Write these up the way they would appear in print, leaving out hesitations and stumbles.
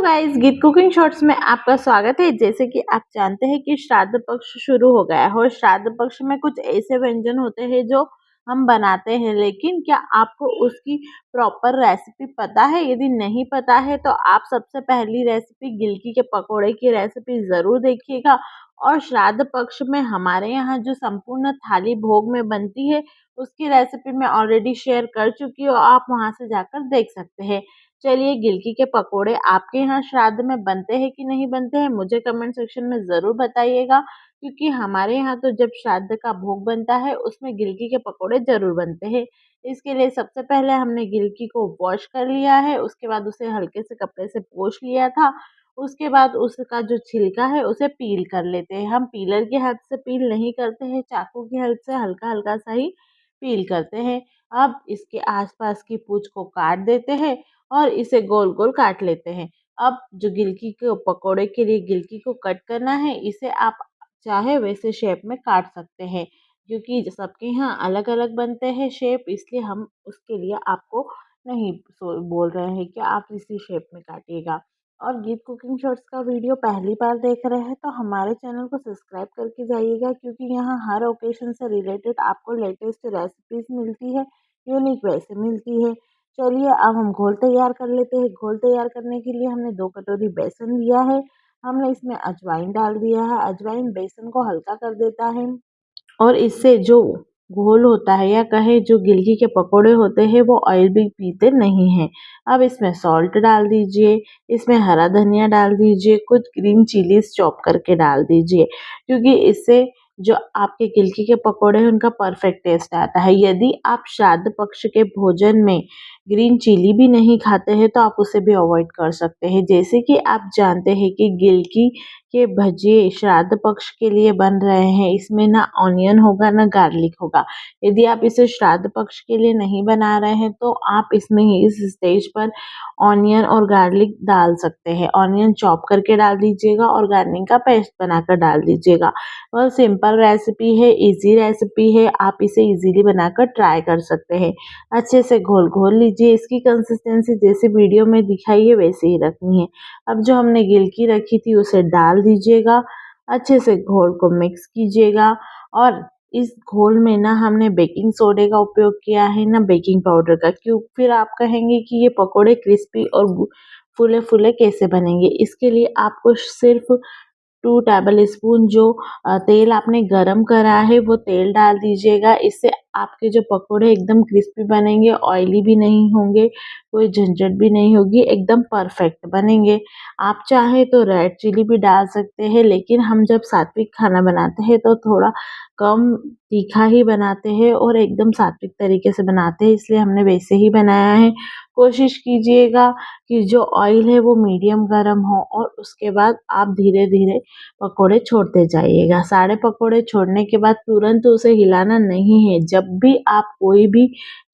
Guys, गीत cooking shorts में आपका स्वागत है। जैसे कि आप जानते हैं कि श्राद्ध पक्ष शुरू हो गया है और श्राद्ध पक्ष में कुछ ऐसे व्यंजन होते हैं जो हम बनाते हैं, लेकिन क्या आपको उसकी प्रॉपर रेसिपी पता है? यदि नहीं पता है तो आप सबसे पहली रेसिपी गिलकी के पकोड़े की रेसिपी ज़रूर देखिएगा। और श्राद्ध पक्ष में हमारे यहाँ जो संपूर्ण थाली भोग में बनती है, उसकी रेसिपी मैं ऑलरेडी शेयर कर चुकी हूँ, आप वहाँ से जाकर देख सकते हैं। चलिए, गिलकी के पकोड़े आपके यहाँ श्राद्ध में बनते हैं कि नहीं बनते हैं, मुझे कमेंट सेक्शन में ज़रूर बताइएगा। क्योंकि हमारे यहाँ तो जब श्राद्ध का भोग बनता है उसमें गिलकी के पकोड़े ज़रूर बनते हैं। इसके लिए सबसे पहले हमने गिलकी को वॉश कर लिया है, उसके बाद उसे हल्के से कपड़े से पोंछ लिया था। उसके बाद उसका जो छिलका है उसे पील कर लेते हैं। हम पीलर की हेल्प से पील नहीं करते हैं, चाकू की हेल्प से हल्का-हल्का सा ही पील करते हैं। अब इसके आस-पास की पूँछ को काट देते हैं और इसे गोल-गोल काट लेते हैं। अब जो गिलकी के पकोड़े के लिए गिलकी को कट करना है, इसे आप चाहे वैसे शेप में काट सकते हैं। क्योंकि सबके यहाँ अलग-अलग बनते हैं शेप, इसलिए हम उसके लिए आपको नहीं बोल रहे हैं कि आप इसी शेप में काटिएगा। और गीत कुकिंग शॉर्ट्स का वीडियो पहली बार देख रहे हैं तो हमारे चैनल को सब्सक्राइब करके जाइएगा, क्योंकि यहाँ हर ओकेशन से रिलेटेड आपको लेटेस्ट रेसिपीज़ मिलती है, यूनिक वैसे मिलती है। चलिए, अब हम घोल तैयार कर लेते हैं। घोल तैयार करने के लिए हमने 2 कटोरी बेसन लिया है। हमने इसमें अजवाइन डाल दिया है। अजवाइन बेसन को हल्का कर देता है और इससे जो घोल होता है, या कहे जो गिलकी के पकोड़े होते हैं, वो ऑयल भी पीते नहीं हैं। अब इसमें सॉल्ट डाल दीजिए, इसमें हरा धनिया डाल दीजिए, कुछ ग्रीन चिलीज़ चॉप करके डाल दीजिए, क्योंकि इससे जो आपके गिलकी के पकोड़े हैं उनका परफेक्ट टेस्ट आता है। यदि आप श्राद्ध पक्ष के भोजन में ग्रीन चिली भी नहीं खाते हैं तो आप उसे भी अवॉइड कर सकते हैं। जैसे कि आप जानते हैं कि गिलकी के भजिए श्राद्ध पक्ष के लिए बन रहे हैं, इसमें ना ऑनियन होगा ना गार्लिक होगा। यदि आप इसे श्राद्ध पक्ष के लिए नहीं बना रहे हैं तो आप इसमें इस स्टेज पर ऑनियन और गार्लिक डाल सकते हैं। ऑनियन चॉप करके डाल दीजिएगा और गार्लिक का पेस्ट बनाकर डाल दीजिएगा। बहुत सिंपल रेसिपी है, इजी रेसिपी है, आप इसे इजीली बनाकर ट्राई कर सकते हैं। अच्छे से घोल लीजिए। इसकी कंसिस्टेंसी जैसे वीडियो में दिखाई है वैसे ही रखनी है। अब जो हमने गिलकी रखी थी उसे डाल दीजिएगा, अच्छे से घोल को मिक्स कीजिएगा। और इस घोल में ना हमने बेकिंग सोडे का उपयोग किया है, ना बेकिंग पाउडर का। क्यों? फिर आप कहेंगे कि ये पकोड़े क्रिस्पी और फूले-फूले कैसे बनेंगे? इसके लिए आपको सिर्फ 2 टेबल स्पून जो तेल आपने गरम करा है वो तेल डाल दीजिएगा। इससे आपके जो पकोड़े एकदम क्रिस्पी बनेंगे, ऑयली भी नहीं होंगे, कोई झंझट भी नहीं होगी, एकदम परफेक्ट बनेंगे। आप चाहे तो रेड चिली भी डाल सकते हैं, लेकिन हम जब सात्विक खाना बनाते हैं तो थोड़ा कम तीखा ही बनाते हैं और एकदम सात्विक तरीके से बनाते हैं, इसलिए हमने वैसे ही बनाया है। कोशिश कीजिएगा कि जो ऑयल है वो मीडियम गरम हो और उसके बाद आप धीरे-धीरे पकोड़े छोड़ते जाइएगा। सारे पकोड़े छोड़ने के बाद तुरंत उसे हिलाना नहीं है। जब भी आप कोई भी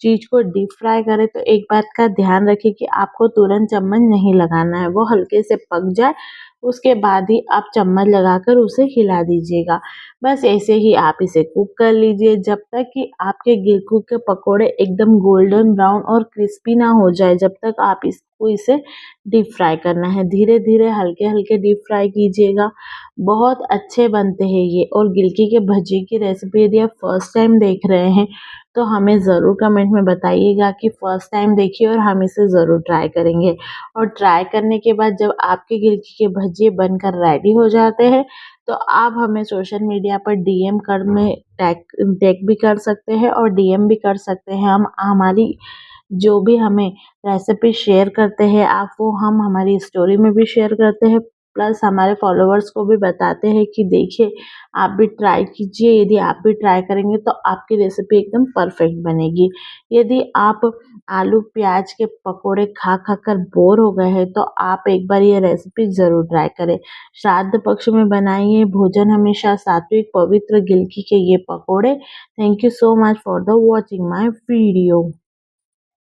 चीज़ को डीप फ्राई करें तो एक बात का ध्यान रखें कि आपको तुरंत चम्मच नहीं लगाना है। वो हल्के से पक जाए, उसके बाद ही आप चम्मच लगाकर उसे हिला दीजिएगा। बस ऐसे ही आप इसे कुक कर लीजिए जब तक कि आपके गिलकी के पकोड़े एकदम गोल्डन ब्राउन और क्रिस्पी ना हो जाए, जब तक आप इसे डीप फ्राई करना है। धीरे-धीरे, हल्के-हल्के डीप फ्राई कीजिएगा। बहुत अच्छे बनते हैं ये। और गिलकी के भजिए की रेसिपी यदि आप फर्स्ट टाइम देख रहे हैं तो हमें ज़रूर कमेंट में बताइएगा कि फर्स्ट टाइम देखिए और हम इसे ज़रूर ट्राई करेंगे। और ट्राई करने के बाद जब आपके गिलकी के भजिए बनकर रेडी हो जाते हैं तो आप हमें सोशल मीडिया पर डीएम कर में टैग भी कर सकते हैं और डीएम भी कर सकते हैं। हम हमारी जो भी हमें रेसिपी शेयर करते हैं आप, वो हम हमारी स्टोरी में भी शेयर करते हैं, प्लस हमारे फॉलोवर्स को भी बताते हैं कि देखिए आप भी ट्राई कीजिए। यदि आप भी ट्राई करेंगे तो आपकी रेसिपी एकदम परफेक्ट बनेगी। यदि आप आलू प्याज के पकोड़े खा खा कर बोर हो गए हैं तो आप एक बार ये रेसिपी ज़रूर ट्राई करें। श्राद्ध पक्ष में बनाइए भोजन हमेशा सात्विक पवित्र गिलकी के ये पकोड़े। Thank you so much for the watching my video.